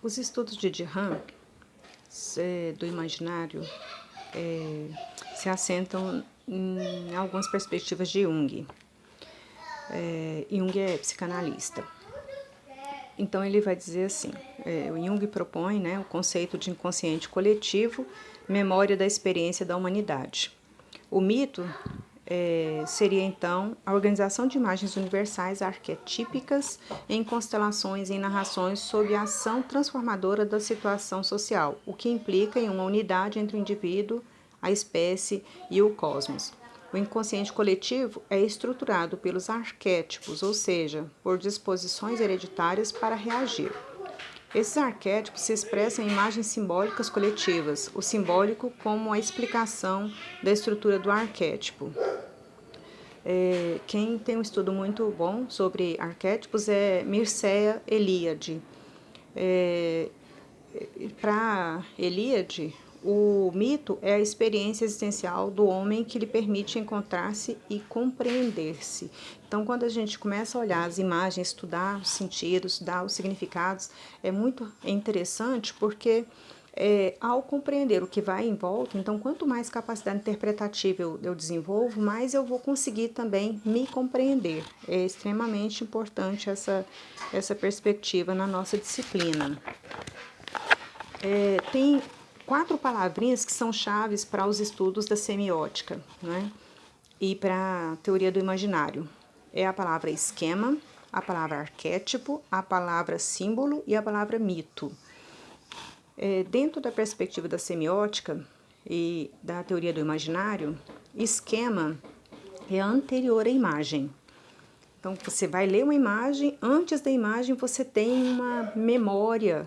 Os estudos de Dirham, do imaginário, se assentam em algumas perspectivas de Jung. Jung é psicanalista. Então ele vai dizer assim, o Jung propõe, né, o conceito de inconsciente coletivo, memória da experiência da humanidade. O mito seria então a organização de imagens universais arquetípicas em constelações e em narrações sob a ação transformadora da situação social, o que implica em uma unidade entre o indivíduo, a espécie e o cosmos. O inconsciente coletivo é estruturado pelos arquétipos, ou seja, por disposições hereditárias para reagir. Esses arquétipos se expressam em imagens simbólicas coletivas, o simbólico como a explicação da estrutura do arquétipo. Quem tem um estudo muito bom sobre arquétipos é Mircea Eliade. Para Eliade, o mito é a experiência existencial do homem que lhe permite encontrar-se e compreender-se. Então, quando a gente começa a olhar as imagens, estudar os sentidos, estudar os significados, é muito interessante porque ao compreender o que vai em volta, então quanto mais capacidade interpretativa eu desenvolvo, mais eu vou conseguir também me compreender. É extremamente importante essa perspectiva na nossa disciplina. Tem 4 palavrinhas que são chaves para os estudos da semiótica, né? E para a teoria do imaginário. É a palavra esquema, a palavra arquétipo, a palavra símbolo e a palavra mito. Dentro da perspectiva da semiótica e da teoria do imaginário, esquema é anterior à imagem. Então, você vai ler uma imagem, antes da imagem você tem uma memória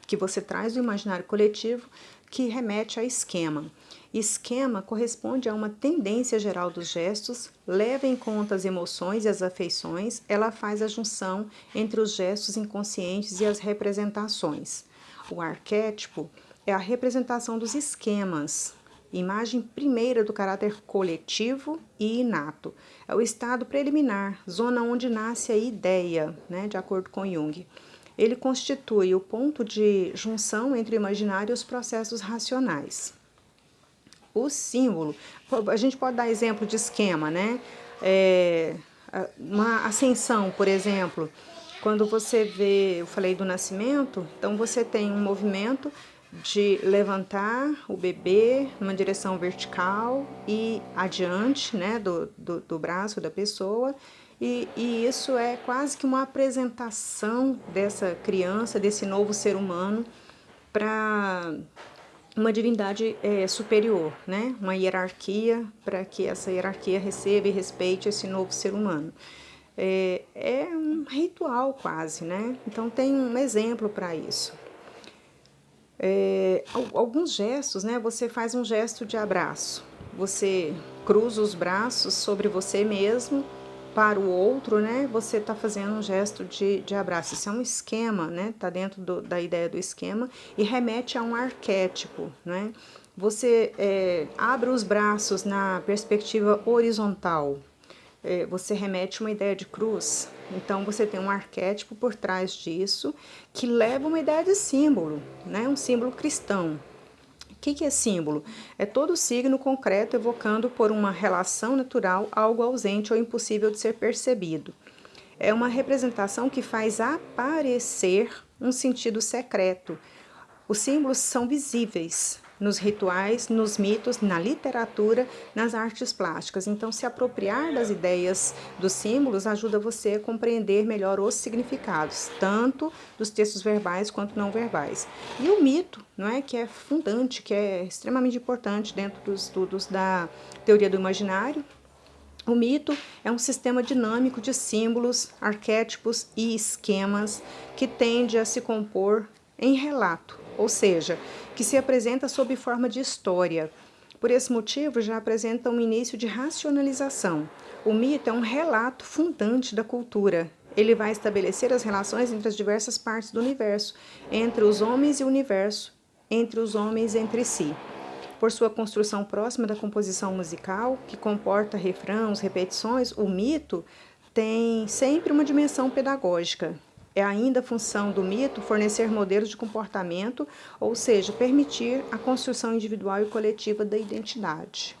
que você traz do imaginário coletivo que remete a esquema. Esquema corresponde a uma tendência geral dos gestos, leva em conta as emoções e as afeições, ela faz a junção entre os gestos inconscientes e as representações. O arquétipo é a representação dos esquemas, imagem primeira do caráter coletivo e inato. É o estado preliminar, zona onde nasce a ideia, né, de acordo com Jung. Ele constitui o ponto de junção entre o imaginário e os processos racionais. O símbolo, a gente pode dar exemplo de esquema, né? Uma ascensão, por exemplo, quando você vê, eu falei do nascimento, então você tem um movimento de levantar o bebê numa direção vertical e adiante, né, do braço da pessoa, e isso é quase que uma apresentação dessa criança, desse novo ser humano, para uma divindade superior, né? Uma hierarquia, para que essa hierarquia receba e respeite esse novo ser humano. É um ritual quase, né? Então tem um exemplo para isso. Alguns gestos, né? Você faz um gesto de abraço, você cruza os braços sobre você mesmo para o outro, né? Você está fazendo um gesto de abraço. Isso é um esquema, né? Está dentro da ideia do esquema e remete a um arquétipo, né? Você abre os braços na perspectiva horizontal, você remete uma ideia de cruz. Então você tem um arquétipo por trás disso que leva uma ideia de símbolo, né? Um símbolo cristão. O que é símbolo? É todo signo concreto evocando por uma relação natural algo ausente ou impossível de ser percebido. É uma representação que faz aparecer um sentido secreto. Os símbolos são visíveis nos rituais, nos mitos, na literatura, nas artes plásticas. Então, se apropriar das ideias dos símbolos ajuda você a compreender melhor os significados, tanto dos textos verbais quanto não verbais. E o mito, não é, que é fundante, que é extremamente importante dentro dos estudos da teoria do imaginário. O mito é um sistema dinâmico de símbolos, arquétipos e esquemas que tende a se compor em relato, ou seja, que se apresenta sob forma de história. Por esse motivo, já apresenta um início de racionalização. O mito é um relato fundante da cultura. Ele vai estabelecer as relações entre as diversas partes do universo, entre os homens e o universo, entre os homens entre si. Por sua construção próxima da composição musical, que comporta refrãos, repetições, o mito tem sempre uma dimensão pedagógica. É ainda função do mito fornecer modelos de comportamento, ou seja, permitir a construção individual e coletiva da identidade.